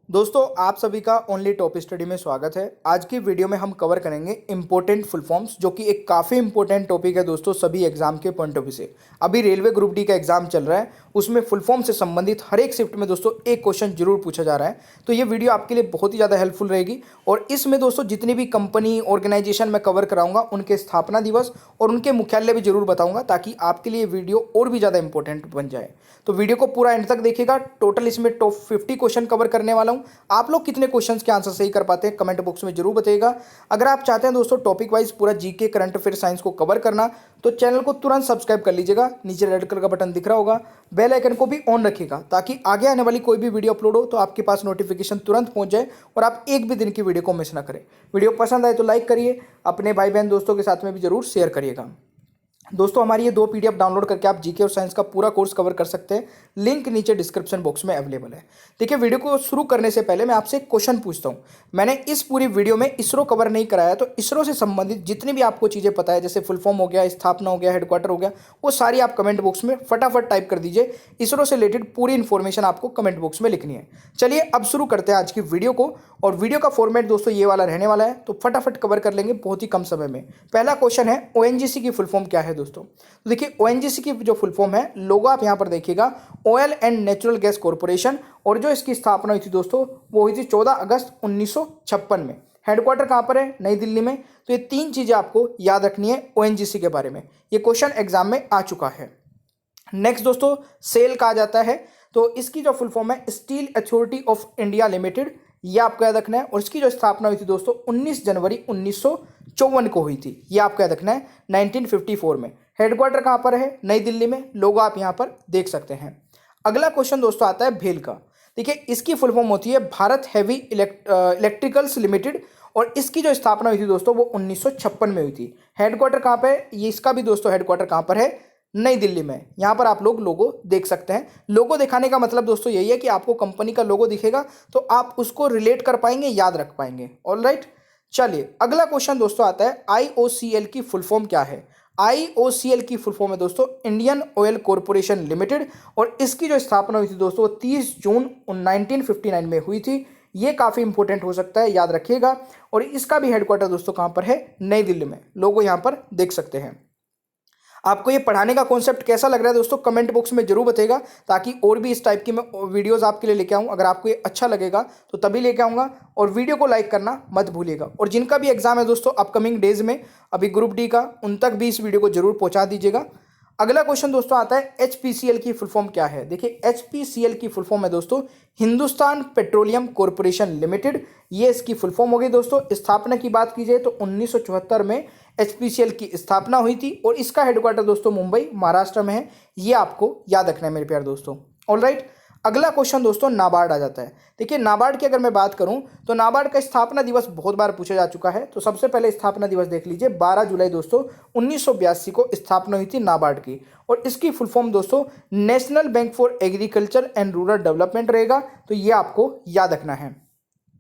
दोस्तों आप सभी का ओनली टॉप स्टडी में स्वागत है। आज की वीडियो में हम कवर करेंगे इंपॉर्टेंट फुल फॉर्म्स, जो कि एक काफ़ी इंपॉर्टेंट टॉपिक है दोस्तों सभी एग्जाम के पॉइंट ऑफ व्यू से। अभी रेलवे ग्रुप डी का एग्जाम चल रहा है, उसमें फुल फॉर्म से संबंधित हर एक शिफ्ट में दोस्तों एक क्वेश्चन जरूर पूछा जा रहा है। तो ये वीडियो आपके लिए बहुत ही ज़्यादा हेल्पफुल रहेगी। और इसमें दोस्तों जितनी भी कंपनी ऑर्गेनाइजेशन मैं कवर कराऊंगा उनके स्थापना दिवस और उनके मुख्यालय भी जरूर बताऊंगा, ताकि आपके लिए वीडियो और भी ज़्यादा इंपॉर्टेंट बन जाए। तो वीडियो को पूरा एंड तक देखिएगा। टोटल इसमें टॉप 50 क्वेश्चन कवर करने वाला हूं। आप लोग कितने क्वेश्चंस के आंसर सही कर पाते हैं कमेंट बॉक्स में जरूर बताइएगा। अगर आप चाहते हैं दोस्तों टॉपिक वाइज पूरा जीके, करंट अफेयर, साइंस को कवर करना, तो चैनल को तुरंत सब्सक्राइब कर लीजिएगा। नीचे रेड कलर का बटन दिख रहा होगा, बेल आइकन को भी ऑन रखिएगा, ताकि आगे आने वाली कोई भी वीडियो अपलोड हो तो आपके पास नोटिफिकेशन तुरंत पहुंच जाए और आप एक भी दिन की वीडियो को मिस ना करें। वीडियो पसंद आए तो लाइक करिए, अपने भाई बहन दोस्तों के साथ में भी जरूर शेयर करिएगा। दोस्तों हमारी ये 2 पीडीएफ डाउनलोड करके आप जीके और साइंस का पूरा कोर्स कवर कर सकते हैं। लिंक नीचे डिस्क्रिप्शन बॉक्स में अवेलेबल है। देखिए, वीडियो को शुरू करने से पहले मैं आपसे एक क्वेश्चन पूछता हूँ। मैंने इस पूरी वीडियो में इसरो कवर नहीं कराया, तो इसरो से संबंधित जितनी भी आपको चीज़ें पता है, जैसे फुल फॉर्म हो गया, स्थापना हो गया, हेडक्वार्टर हो गया, वो सारी आप कमेंट बॉक्स में फटाफट टाइप कर दीजिए। इसरो से रिलेटेड पूरी इन्फॉर्मेशन आपको कमेंट बॉक्स में लिखनी है। चलिए अब शुरू करते हैं आज की वीडियो को। और वीडियो का फॉर्मेट दोस्तों ये वाला रहने वाला है, तो फटाफट कवर कर लेंगे बहुत ही कम समय में। पहला क्वेश्चन है, ओएनजीसी की फुल फॉर्म क्या है दोस्तों? तो देखिए, ओएनजीसी की जो फुल फॉर्म है, लोगो आप यहां पर देखिएगा, oil and natural gas corporation. और जो इसकी स्थापना हुई थी दोस्तों, वो हुई थी 14 अगस्त 1956 में। हेडक्वार्टर कहां पर है? नई दिल्ली में। तो ये 3 चीजें आपको याद रखनी है ओएनजीसी के बारे में। ये क्वेश्चन एग्जाम में आ चुका है। नेक्स्ट दोस्तों, सेल कहा जाता है, तो इसकी जो फुल फॉर्म है, steel authority of India limited, ये आपको याद रखना है। और इसकी जो स्थापना हुई थी दोस्तों 19 जनवरी 1954 को हुई थी। ये आपको याद रखना है 1954 में। हेडक्वार्टर कहां पर है? नई दिल्ली में। लोगो आप यहां पर देख सकते हैं। अगला क्वेश्चन दोस्तों आता है भेल का। देखिए, इसकी फुल फॉर्म होती है भारत हैवी इलेक्ट्रिकल्स लिमिटेड। और इसकी जो स्थापना हुई थी दोस्तों वो 1956 में हुई थी। हेडक्वार्टर कहां पर है? ये इसका भी दोस्तों हेडक्वार्टर कहां पर है? नई दिल्ली में। यहां पर आप लोग लोगो देख सकते हैं। लोगो दिखाने का मतलब दोस्तों यही है कि आपको कंपनी का लोगो दिखेगा तो आप उसको रिलेट कर पाएंगे, याद रख पाएंगे। ऑलराइट, चलिए अगला क्वेश्चन दोस्तों आता है, आईओसीएल की फुल फॉर्म क्या है? आईओसीएल की फुल फॉर्म है दोस्तों इंडियन ऑयल कॉर्पोरेशन लिमिटेड। और इसकी जो स्थापना हुई थी दोस्तों 30 जून 1959 में हुई थी। ये काफी इंपॉर्टेंट हो सकता है, याद रखिएगा। और इसका भी हेडक्वार्टर दोस्तों कहां पर है? नई दिल्ली में। लोगो यहां पर देख सकते हैं। आपको ये पढ़ाने का कॉन्सेप्ट कैसा लग रहा है दोस्तों कमेंट बॉक्स में जरूर बताइएगा, ताकि और भी इस टाइप की मैं वीडियोस आपके लिए लेके आऊँ। अगर आपको ये अच्छा लगेगा तो तभी लेके आऊँगा। और वीडियो को लाइक करना मत भूलिएगा। और जिनका भी एग्जाम है दोस्तों अपकमिंग डेज में, अभी ग्रुप डी का, उन तक भी इस वीडियो को जरूर पहुँचा दीजिएगा। अगला क्वेश्चन दोस्तों आता है, एचपीसीएल की फुल फॉर्म क्या है? देखिए, एचपीसीएल की फुल फॉर्म है दोस्तों हिंदुस्तान पेट्रोलियम कॉर्पोरेशन लिमिटेड। ये इसकी फुल फॉर्म हो गई दोस्तों। स्थापना की बात की जाए तो 1974 में एचपीसीएल की स्थापना हुई थी। और इसका हेडक्वार्टर दोस्तों मुंबई महाराष्ट्र में है। ये आपको याद रखना है मेरे प्यारे दोस्तों। ऑलराइट, अगला क्वेश्चन दोस्तों नाबार्ड आ जाता है। देखिए, नाबार्ड की अगर मैं बात करूं तो नाबार्ड का स्थापना दिवस बहुत बार पूछा जा चुका है। तो सबसे पहले स्थापना दिवस देख लीजिए, 12 जुलाई दोस्तों 1982 को स्थापना हुई थी नाबार्ड की। और इसकी फुल फॉर्म दोस्तों national bank for agriculture and rural development रहेगा। तो ये आपको याद रखना है।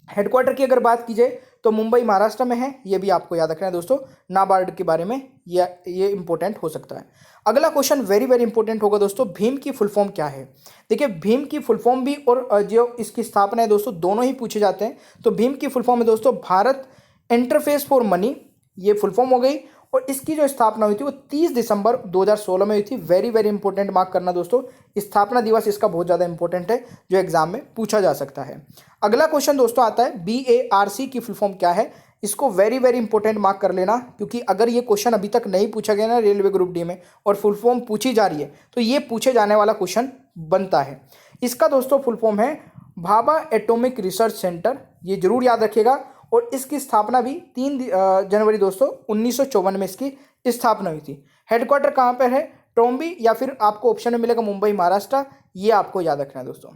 हेडक्वार्टर की अगर बात की जाए तो मुंबई महाराष्ट्र में है। ये भी आपको याद रखना है दोस्तों नाबार्ड के बारे में। ये इंपॉर्टेंट हो सकता है। अगला क्वेश्चन वेरी वेरी इंपॉर्टेंट होगा दोस्तों, भीम की फुल फॉर्म क्या है? देखिए, भीम की फुल फॉर्म भी और जो इसकी स्थापना है दोस्तों दोनों ही पूछे जाते हैं। तो भीम की फुल फॉर्म है दोस्तों भारत इंटरफेस फॉर मनी। ये फुल फॉर्म हो गई। और इसकी जो स्थापना हुई थी वो 30 दिसंबर 2016 में हुई थी। वेरी वेरी इंपॉर्टेंट मार्क करना दोस्तों, स्थापना दिवस इसका बहुत ज़्यादा इंपॉर्टेंट है, जो एग्जाम में पूछा जा सकता है। अगला क्वेश्चन दोस्तों आता है, बीएआरसी की फुल फॉर्म क्या है? इसको वेरी वेरी इंपॉर्टेंट मार्क कर लेना, क्योंकि अगर ये क्वेश्चन अभी तक नहीं पूछा गया ना रेलवे ग्रुप डी में, और फुल फॉर्म पूछी जा रही है, तो ये पूछे जाने वाला क्वेश्चन बनता है। इसका दोस्तों फुल फॉर्म है भाभा एटॉमिक रिसर्च सेंटर। ये जरूर याद रखिएगा। और इसकी स्थापना भी 3 जनवरी दोस्तों 1954 में इसकी स्थापना हुई थी। हेडक्वार्टर कहाँ पर है? ट्रोम्बी, या फिर आपको ऑप्शन में मिलेगा मुंबई महाराष्ट्र। ये आपको याद रखना है दोस्तों।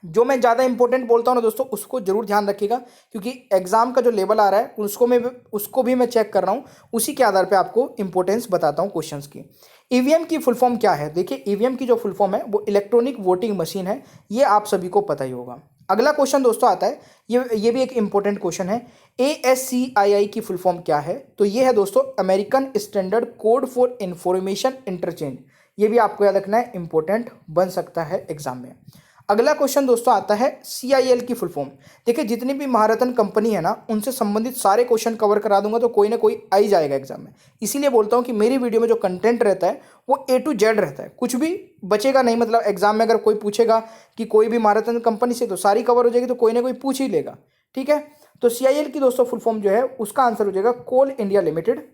जो मैं ज़्यादा इंपॉर्टेंट बोलता हूँ ना दोस्तों, उसको जरूर ध्यान रखिएगा, क्योंकि एग्जाम का जो लेवल आ रहा है उसको भी मैं चेक कर रहा हूँ। उसी के आधार पे आपको इंपॉर्टेंस बताता हूँ क्वेश्चंस की। ईवीएम की फुल फॉर्म क्या है? देखिए, ईवीएम की जो फुल फॉर्म है वो इलेक्ट्रॉनिक वोटिंग मशीन है। ये आप सभी को पता ही होगा। अगला क्वेश्चन दोस्तों आता है, ये भी एक इंपॉर्टेंट क्वेश्चन है, ASCII की फुल फॉर्म क्या है? तो ये है दोस्तों American standard code for information interchange. ये भी आपको याद रखना है, इंपॉर्टेंट बन सकता है एग्जाम में। अगला क्वेश्चन दोस्तों आता है CIL की फुल फॉर्म। देखिए जितनी भी महारत्न कंपनी है ना उनसे संबंधित सारे क्वेश्चन कवर करा दूंगा, तो कोई ना कोई आ ही जाएगा एग्जाम में। इसीलिए बोलता हूँ कि मेरी वीडियो में जो कंटेंट रहता है वो A to Z रहता है, कुछ भी बचेगा नहीं। मतलब एग्जाम में अगर कोई पूछेगा कि कोई भी महारत्न कंपनी से, तो सारी कवर हो जाएगी, तो कोई ना कोई पूछ ही लेगा। ठीक है, तो CIL की दोस्तों फुल फॉर्म जो है उसका आंसर हो जाएगा कोल इंडिया लिमिटेड।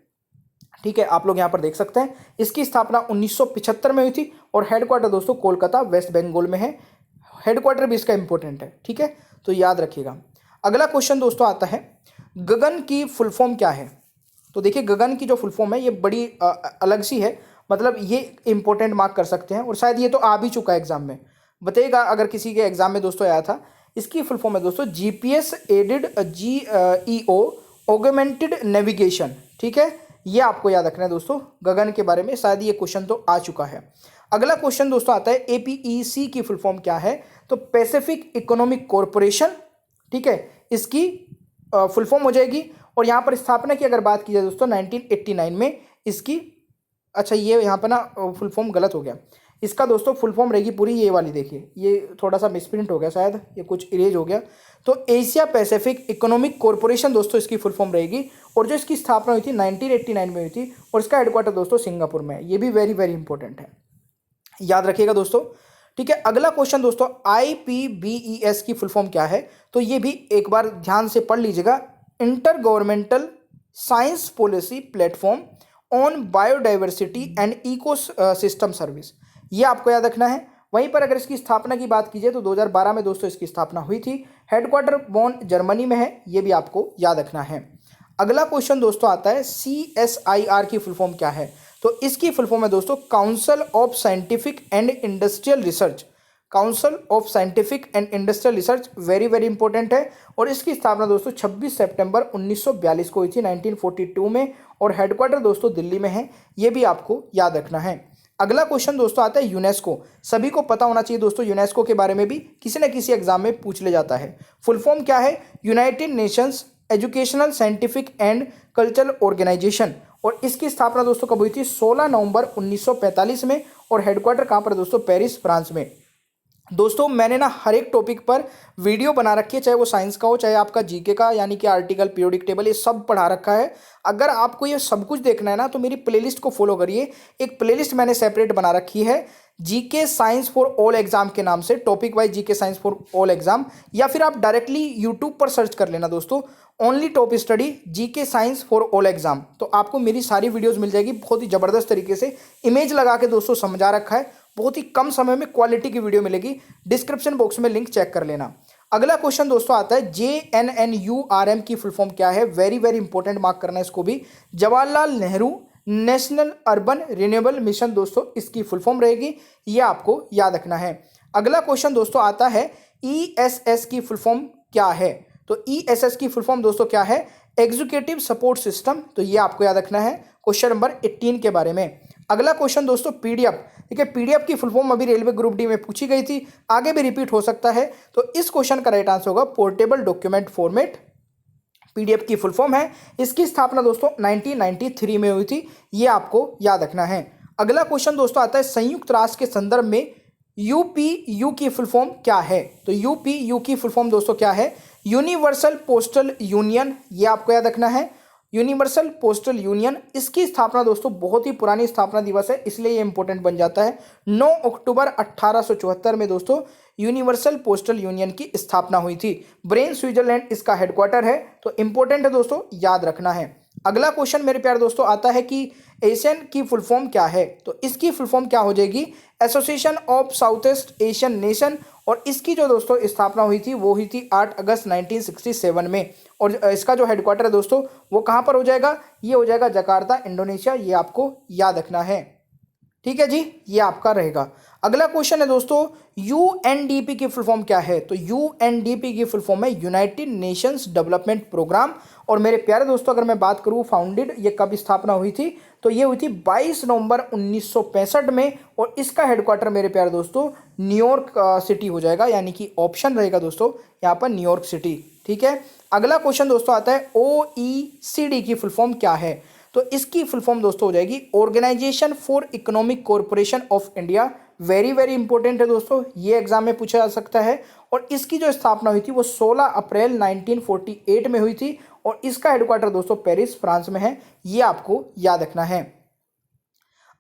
ठीक है, आप लोग यहाँ पर देख सकते हैं इसकी स्थापना 1975 में हुई थी और हेडक्वार्टर दोस्तों कोलकाता वेस्ट बंगाल में है। हेडक्वार्टर भी इसका इंपॉर्टेंट है। ठीक है, तो याद रखिएगा। अगला क्वेश्चन दोस्तों आता है गगन की फुल फॉर्म क्या है। तो देखिए गगन की जो फुल फॉर्म है ये बड़ी अलग सी है, मतलब ये इंपॉर्टेंट मार्क कर सकते हैं और शायद ये तो आ भी चुका है एग्जाम में। बताइएगा अगर किसी के एग्जाम में दोस्तों आया था। इसकी फुल फॉर्म है दोस्तों GPS aided GEO augmented navigation. ठीक है, ये आपको याद रखना है दोस्तों गगन के बारे में, शायद ये क्वेश्चन तो आ चुका है। अगला क्वेश्चन दोस्तों आता है APEC की फुल फॉर्म क्या है। तो पैसिफिक इकोनॉमिक कॉरपोरेशन। ठीक है, इसकी फुल फॉर्म हो जाएगी। और यहाँ पर स्थापना की अगर बात की जाए दोस्तों 1989 में इसकी, अच्छा ये यहाँ पर ना फुल फॉर्म गलत हो गया। इसका दोस्तों फुल फॉर्म रहेगी पूरी ये वाली, देखिए ये थोड़ा सा मिसप्रिंट हो गया, शायद ये कुछ इरेज हो गया। तो एशिया पैसिफिक इकोनॉमिक कॉरपोरेशन दोस्तों इसकी फुल फॉर्म रहेगी। और जो इसकी स्थापना हुई थी 1989 में हुई थी और इसका हेडक्वार्टर दोस्तों सिंगापुर में है। ये भी वेरी वेरी इंपॉर्टेंट है, याद रखिएगा दोस्तों। ठीक है, अगला क्वेश्चन दोस्तों IPBES की फुल फॉर्म क्या है। तो ये भी एक बार ध्यान से पढ़ लीजिएगा, intergovernmental science policy platform on biodiversity and ecosystem service, ये आपको याद रखना है। वहीं पर अगर इसकी स्थापना की बात कीजिए तो 2012 में दोस्तों इसकी स्थापना हुई थी। हेडक्वार्टर बॉन जर्मनी में है, ये भी आपको याद रखना है। अगला क्वेश्चन दोस्तों आता है CSIR की फुल फॉर्म क्या है। तो इसकी फुल फॉर्म है दोस्तों council of scientific and industrial research. Council of scientific and industrial research very very important है। और इसकी स्थापना दोस्तों 26 सितंबर 1942 को हुई थी 1942 में और हेडक्वार्टर दोस्तों दिल्ली में है, ये भी आपको याद रखना है। अगला क्वेश्चन दोस्तों आता है यूनेस्को। सभी को पता होना चाहिए दोस्तों, यूनेस्को के बारे में भी किसी न किसी एग्जाम में पूछ ले जाता है। फुल फॉर्म क्या है, United Nations educational scientific and cultural organisation. और इसकी स्थापना दोस्तों कब हुई थी 16 नवंबर 1945 में और हेडक्वार्टर कहाँ पर दोस्तों पेरिस फ्रांस में। दोस्तों मैंने ना हर एक टॉपिक पर वीडियो बना रखी है, चाहे वो साइंस का हो चाहे आपका जीके का, यानी कि आर्टिकल पीरियोडिक टेबल, ये सब पढ़ा रखा है। अगर आपको ये सब कुछ देखना है ना तो मेरी प्लेलिस्ट को फॉलो करिए। एक प्लेलिस्ट मैंने सेपरेट बना रखी है GK science for all exam के नाम से, topic wise GK science for all exam, या फिर आप डायरेक्टली यूट्यूब पर सर्च कर लेना दोस्तों only top study GK science for all exam. तो आपको मेरी सारी वीडियोस मिल जाएगी, बहुत ही ज़बरदस्त तरीके से इमेज लगा के दोस्तों समझा रखा है। बहुत ही कम समय में क्वालिटी की वीडियो मिलेगी, डिस्क्रिप्शन बॉक्स में लिंक चेक कर लेना। अगला क्वेश्चन दोस्तों आता है JNNURM की फुल फॉर्म क्या है। वेरी वेरी इंपॉर्टेंट मार्क करना है इसको भी। Jawaharlal Nehru national urban renewable mission दोस्तों इसकी फुल फॉर्म रहेगी, ये आपको याद रखना है। अगला क्वेश्चन दोस्तों आता है ESS की फुल फॉर्म क्या है। तो ESS की फुल फॉर्म दोस्तों क्या है, एग्जीक्यूटिव सपोर्ट सिस्टम, तो ये आपको याद रखना है क्वेश्चन नंबर 18 के बारे में। अगला क्वेश्चन दोस्तों PDF। ठीक है, PDF की फुल फॉर्म अभी रेलवे ग्रुप डी में पूछी गई थी, आगे भी रिपीट हो सकता है। तो इस क्वेश्चन का राइट आंसर होगा पोर्टेबल डॉक्यूमेंट फॉर्मेट, PDF की फुल फॉर्म है। इसकी स्थापना दोस्तों 1993 में हुई थी, ये आपको याद रखना है। अगला क्वेश्चन दोस्तों आता है संयुक्त राष्ट्र के संदर्भ में UPU की फुल फॉर्म क्या है। तो UPU की फुल फॉर्म दोस्तों क्या है, यूनिवर्सल पोस्टल यूनियन, ये आपको याद रखना है। यूनिवर्सल पोस्टल यूनियन, इसकी स्थापना दोस्तों बहुत ही पुरानी स्थापना दिवस है, इसलिए ये इंपॉर्टेंट बन जाता है। 9 अक्टूबर 1874 में दोस्तों यूनिवर्सल पोस्टल यूनियन की स्थापना हुई थी। ब्रेन स्विट्जरलैंड इसका हेडक्वार्टर है, तो इंपॉर्टेंट है दोस्तों, याद रखना है। अगला क्वेश्चन मेरे प्यारे दोस्तों आता है कि एशियन की फुल फॉर्म क्या है। तो इसकी फुल फॉर्म क्या हो जाएगी, association of south east Asian nation. और इसकी जो दोस्तों स्थापना हुई थी वो हुई थी 8 अगस्त 1967 में। और इसका जो हेडक्वार्टर है दोस्तों वो कहाँ पर हो जाएगा, ये हो जाएगा जकार्ता इंडोनेशिया, ये आपको याद रखना है। ठीक है जी, ये आपका रहेगा। अगला क्वेश्चन है दोस्तों UNDP की फुल फॉर्म क्या है। तो UNDP की फुल फॉर्म है यूनाइटेड नेशंस डेवलपमेंट प्रोग्राम। और मेरे प्यारे दोस्तों अगर मैं बात करूँ फाउंडेड, ये कब स्थापना हुई थी, तो ये हुई थी 22 नवंबर 1965 में। और इसका हेडक्वार्टर मेरे प्यारे दोस्तों न्यूयॉर्क सिटी हो जाएगा, यानी कि ऑप्शन रहेगा दोस्तों यहाँ पर न्यूयॉर्क सिटी। ठीक है, अगला क्वेश्चन दोस्तों आता है OECD की फुल फॉर्म क्या है। तो इसकी फुल फॉर्म दोस्तों हो जाएगी organisation for economic corporation of India very very important है दोस्तों, ये एग्जाम में पूछा जा सकता है। और इसकी जो स्थापना हुई थी वो 16 अप्रैल 1948 में हुई थी और इसका हेडक्वार्टर दोस्तों पेरिस फ्रांस में है, ये आपको याद रखना है।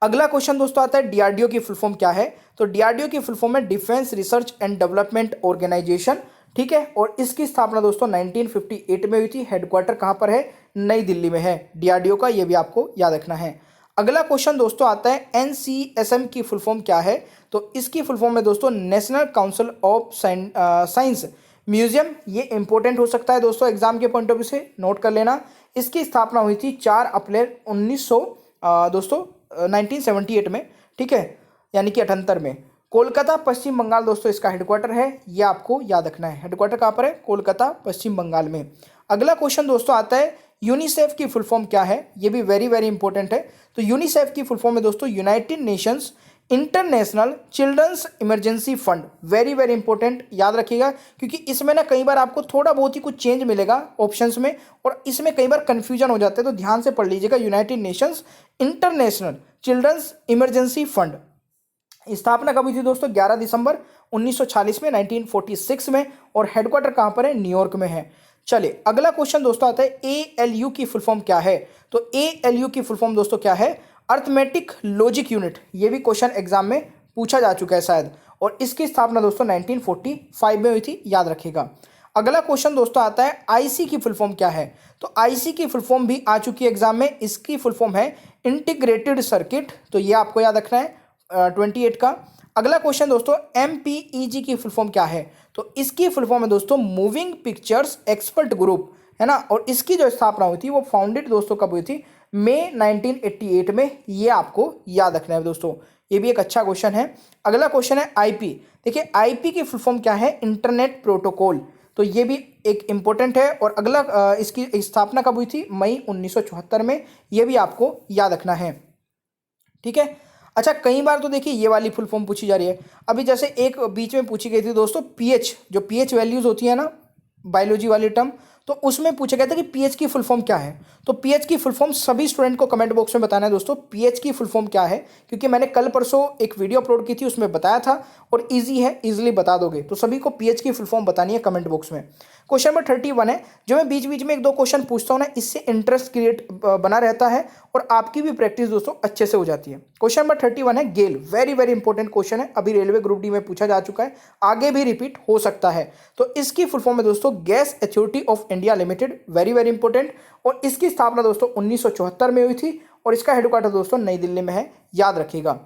अगला क्वेश्चन दोस्तों आता है डीआरडीओ की फुल फॉर्म क्या है। तो डीआरडीओ की फुल फॉर्म है defence research and development organisation, ठीक है। और इसकी स्थापना दोस्तों 1958 में हुई थी। हेडक्वार्टर कहाँ पर है, नई दिल्ली में है डीआरडीओ का, ये भी आपको याद रखना है। अगला क्वेश्चन दोस्तों आता है एनसीएसएम की फुल फॉर्म क्या है। तो इसकी फुल फॉर्म है दोस्तों national council of science museum, ये इंपॉर्टेंट हो सकता है दोस्तों एग्जाम के पॉइंट ऑफ व्यू से, नोट कर लेना। इसकी स्थापना हुई थी 4 अप्रैल 1978 में, ठीक है, यानी कि 78 में। कोलकाता पश्चिम बंगाल दोस्तों इसका हेडक्वार्टर है, ये आपको याद रखना है। हेडक्वार्टर कहाँ पर है, कोलकाता पश्चिम बंगाल में। अगला क्वेश्चन दोस्तों आता है यूनिसेफ की फुल फॉर्म क्या है, ये भी वेरी वेरी इंपॉर्टेंट है। तो यूनिसेफ की फुल फॉर्म है दोस्तों United Nations international children's emergency fund, very very important, याद रखिएगा क्योंकि इसमें ना कई बार आपको थोड़ा बहुत ही कुछ चेंज मिलेगा ऑप्शंस में और इसमें कई बार कंफ्यूजन हो जाते हैं, तो ध्यान से पढ़ लीजिएगा। United Nations international children's emergency fund, स्थापना कब हुई थी दोस्तों, 11 दिसंबर 1946 में, 1946 में। और हेडक्वार्टर कहाँ पर है, न्यूयॉर्क में है। चलिए अगला क्वेश्चन दोस्तों आता है एएलयू की फुल फॉर्म क्या है। तो एएलयू की फुल फॉर्म दोस्तों क्या है, अर्थमेटिक लॉजिक यूनिट, ये भी क्वेश्चन एग्जाम में पूछा जा चुका है शायद। और इसकी स्थापना दोस्तों 1945 में हुई थी, याद रखिएगा। अगला क्वेश्चन दोस्तों आता है आईसी की फुल फॉर्म क्या है। तो आईसी की फुल फॉर्म भी आ चुकी है एग्जाम में, इसकी फुल फॉर्म है इंटीग्रेटेड सर्किट, तो ये आपको याद रखना है 28 का। अगला क्वेश्चन दोस्तों एमपीईजी की फुल फॉर्म क्या है। तो इसकी फुल फॉर्म है दोस्तों मूविंग पिक्चर्स एक्सपर्ट ग्रुप, है ना। और इसकी जो स्थापना हुई थी वो फाउंडेड दोस्तों कब हुई थी, मई 1988 में, ये आपको याद रखना है दोस्तों, ये भी एक अच्छा क्वेश्चन है। अगला क्वेश्चन है आईपी। देखिए आईपी की फुल फॉर्म क्या है, इंटरनेट प्रोटोकॉल, तो ये भी एक इंपॉर्टेंट है। और अगला इसकी स्थापना कब हुई थी, मई 1974 में, ये भी आपको याद रखना है, ठीक है। अच्छा कई बार तो देखिए ये वाली फुल फॉर्म पूछी जा रही है, अभी जैसे एक बीच में पूछी गई थी दोस्तों पीएच, जो पीएच वैल्यूज होती है ना बायोलॉजी वाली टर्म, तो उसमें पूछा गया था कि पीएच की फुल फॉर्म क्या है। तो पीएच की फुल फॉर्म सभी स्टूडेंट को कमेंट बॉक्स में बताना है दोस्तों, पीएच की फुल फॉर्म क्या है, क्योंकि मैंने कल परसों एक वीडियो अपलोड की थी उसमें बताया था और इजी है, इजीली बता दोगे। तो सभी को पीएच की फुल फॉर्म बतानी है कमेंट बॉक्स में। क्वेश्चन नंबर 31 है, जो मैं बीच बीच में एक दो क्वेश्चन पूछता हूँ ना, इससे इंटरेस्ट क्रिएट बना रहता है और आपकी भी प्रैक्टिस दोस्तों अच्छे से हो जाती है। क्वेश्चन नंबर 31 है गेल, वेरी वेरी इंपॉर्टेंट क्वेश्चन है, अभी रेलवे ग्रुप डी में पूछा जा चुका है, आगे भी रिपीट हो सकता है। तो इसकी फुल फॉर्म है दोस्तों gas authority of India limited, very very important. और इसकी स्थापना दोस्तों 1974 में हुई थी और इसका हेडक्वार्टर दोस्तों नई दिल्ली में है, याद रखिएगा।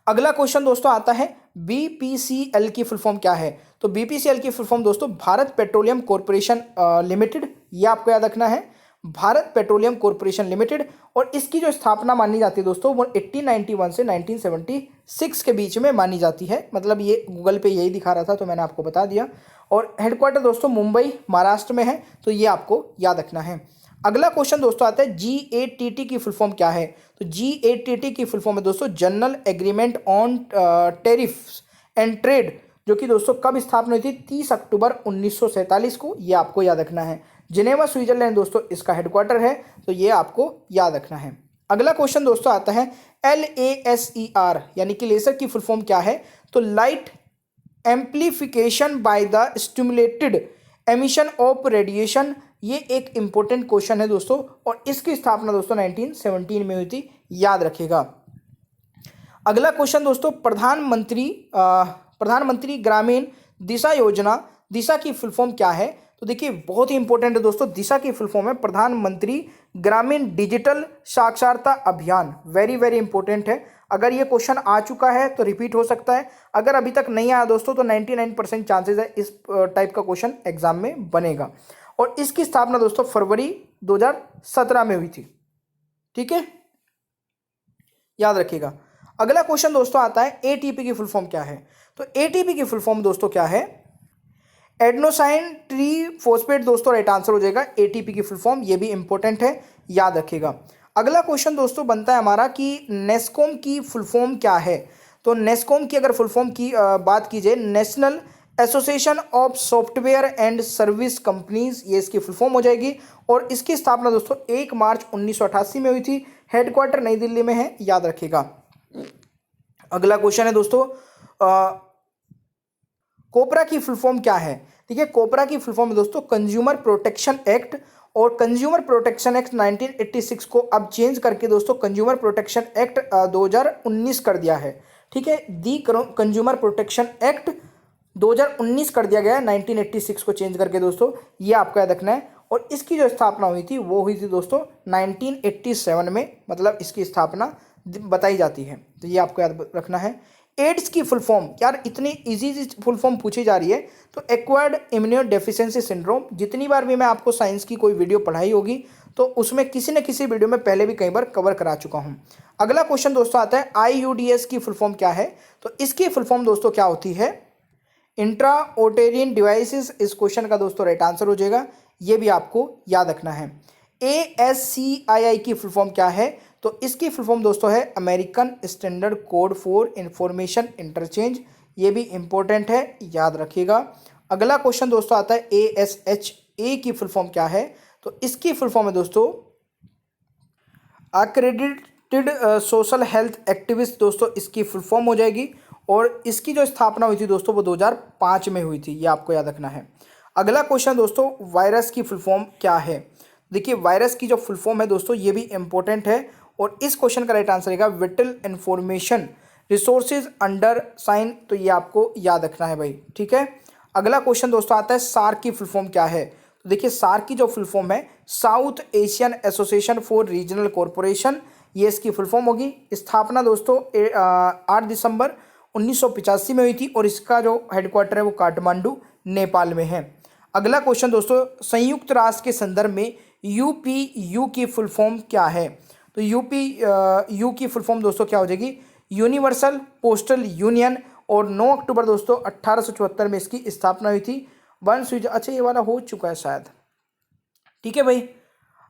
अगला क्वेश्चन दोस्तों आता है बीपीसीएल की फुल फॉर्म क्या है। तो बीपीसीएल की फुल फॉर्म दोस्तों भारत पेट्रोलियम कॉर्पोरेशन लिमिटेड, ये आपको याद रखना है, भारत पेट्रोलियम कॉर्पोरेशन लिमिटेड। और इसकी जो स्थापना मानी जाती है दोस्तों वो 1891 से 1976 के बीच में मानी जाती है, मतलब ये गूगल पे यही दिखा रहा था तो मैंने आपको बता दिया। और हेडक्वार्टर दोस्तों मुंबई महाराष्ट्र में है, तो ये आपको याद रखना है। अगला क्वेश्चन दोस्तों आता है जीएटीटी की फुल फॉर्म क्या है। तो जीएटीटी की फुल फॉर्म है दोस्तों general agreement on tariffs and trade, जो कि दोस्तों कब स्थापना हुई थी, 30 अक्टूबर 1947 को, ये आपको याद रखना है। जिनेवा स्विट्जरलैंड दोस्तों इसका हेडक्वार्टर है, तो ये आपको याद रखना है। अगला क्वेश्चन दोस्तों आता है LASER यानी कि लेसर की फुल फॉर्म क्या है। तो light amplification by the stimulated emission of radiation, ये एक इंपॉर्टेंट क्वेश्चन है दोस्तों और इसकी स्थापना दोस्तों 1917 में हुई थी, याद रखिएगा। अगला क्वेश्चन दोस्तों प्रधानमंत्री ग्रामीण दिशा योजना, दिशा की फुल फॉर्म क्या है। तो देखिए बहुत ही इंपॉर्टेंट है दोस्तों, दिशा की फुल फॉर्म है प्रधानमंत्री ग्रामीण डिजिटल साक्षरता अभियान, वेरी वेरी इंपॉर्टेंट है। अगर ये क्वेश्चन आ चुका है तो रिपीट हो सकता है, अगर अभी तक नहीं आया दोस्तों तो 99% चांसेस है इस टाइप का क्वेश्चन एग्जाम में बनेगा। और इसकी स्थापना दोस्तों फरवरी 2017 में हुई थी, ठीक है, याद रखिएगा। अगला क्वेश्चन दोस्तों आता है एटीपी की फुल फॉर्म क्या है। तो एटीपी की फुल फॉर्म दोस्तों क्या है, एडेनोसाइन ट्री फॉस्फेट दोस्तों राइट आंसर हो जाएगा एटीपी की फुल फॉर्म, ये भी इंपॉर्टेंट है, याद रखिएगा। अगला क्वेश्चन दोस्तों बनता है हमारा कि नेस्कॉम की फुल फॉर्म क्या है। तो नेस्कॉम की अगर फुल फॉर्म की बात की जाए, national association of software and service companies, ये इसकी फुल फॉर्म हो जाएगी। और इसकी स्थापना दोस्तों 1 मार्च 1988 में हुई थी, हेडक्वार्टर नई दिल्ली में है, याद रखिएगा। अगला क्वेश्चन है दोस्तों, कोपरा की फुल फॉर्म क्या है? ठीक है, कोपरा की फुल फॉर्म है दोस्तों कंज्यूमर प्रोटेक्शन एक्ट, और कंज्यूमर प्रोटेक्शन एक्ट 1986 को अब चेंज करके दोस्तों कंज्यूमर प्रोटेक्शन एक्ट 2019 कर दिया है। ठीक है, दी कंज्यूमर प्रोटेक्शन एक्ट 2019 कर दिया गया है 1986 को चेंज करके दोस्तों, ये आपको याद रखना है। और इसकी जो स्थापना हुई थी वो हुई थी दोस्तों 1987 में, मतलब इसकी स्थापना बताई जाती है, तो ये आपको याद रखना है। एड्स की फुल फॉर्म, यार इतनी इजी फुल फॉर्म पूछी जा रही है, तो एक्वायर्ड इम्यूनो डेफिशिएंसी सिंड्रोम। जितनी बार भी मैं आपको साइंस की कोई वीडियो पढ़ाई होगी तो उसमें किसी न किसी वीडियो में पहले भी कई बार कवर करा चुका हूं। अगला क्वेश्चन दोस्तों आता है IUDs की फुल फॉर्म क्या है? तो इसकी फुल फॉर्म दोस्तों क्या होती है? इंट्रा ओटेरियन डिवाइसेस इस क्वेश्चन का दोस्तों राइट आंसर हो जाएगा, ये भी आपको याद रखना है। ASCII की फुल फॉर्म क्या है? तो इसकी फुल फॉर्म दोस्तों है American standard code for information interchange, ये भी इंपॉर्टेंट है, याद रखिएगा। अगला क्वेश्चन दोस्तों आता है ASHA की फुल फॉर्म क्या है? तो इसकी फुल फॉर्म है दोस्तों अक्रेडिटेड सोशल हेल्थ एक्टिविस्ट, दोस्तों इसकी फुल फॉर्म हो जाएगी। और इसकी जो स्थापना हुई थी दोस्तों वो 2005 में हुई थी, ये आपको याद रखना है। अगला क्वेश्चन दोस्तों, वायरस की फुल फॉर्म क्या है? देखिए वायरस की जो फुल फॉर्म है दोस्तों ये भी इंपॉर्टेंट है, और इस क्वेश्चन का राइट आंसर रहेगा vital information resources under siege, तो ये आपको याद रखना है भाई। ठीक है, अगला क्वेश्चन दोस्तों आता है सार्क की फुल फॉर्म क्या है? तो देखिए सार्क की जो फुल फॉर्म है south Asian association for regional corporation, ये इसकी फुल फॉर्म होगी। स्थापना दोस्तों 8 दिसंबर 1985 में हुई थी, और इसका जो हेडक्वार्टर है वो काठमांडू नेपाल में है। अगला क्वेश्चन दोस्तों, संयुक्त राष्ट्र के संदर्भ में UPU की फुल फॉर्म क्या है? तो UPU की फुल फॉर्म दोस्तों क्या हो जाएगी? यूनिवर्सल पोस्टल यूनियन, और 9 अक्टूबर दोस्तों 1874 में इसकी स्थापना हुई थी। वन स्विच, अच्छा ये वाला हो चुका है शायद। ठीक है भाई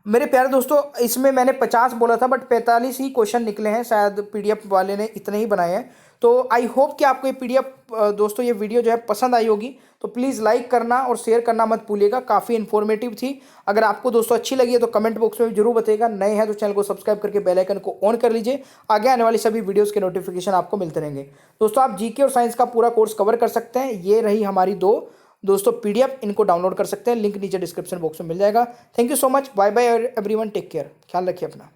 मेरे प्यारे दोस्तों, इसमें मैंने 50 बोला था बट 45 ही क्वेश्चन निकले हैं, शायद PDF वाले ने इतने ही बनाए हैं। तो आई होप कि आपको ये PDF दोस्तों ये वीडियो जो है पसंद आई होगी, तो प्लीज़ लाइक करना और शेयर करना मत भूलिएगा, काफ़ी इन्फॉर्मेटिव थी। अगर आपको दोस्तों अच्छी लगी है तो कमेंट बॉक्स में भी जरूर बताइएगा। नए हैं तो चैनल को सब्सक्राइब करके बेल आइकन को ऑन कर लीजिए, आगे आने वाली सभी वीडियोज़ के नोटिफिकेशन आपको मिलते रहेंगे। दोस्तों आप GK और साइंस का पूरा कोर्स कवर कर सकते हैं, ये रही हमारी दोस्तों PDF, इनको डाउनलोड कर सकते हैं, लिंक नीचे डिस्क्रिप्शन बॉक्स में मिल जाएगा। Thank you so much, bye bye everyone, take care, ख्याल रखिए अपना।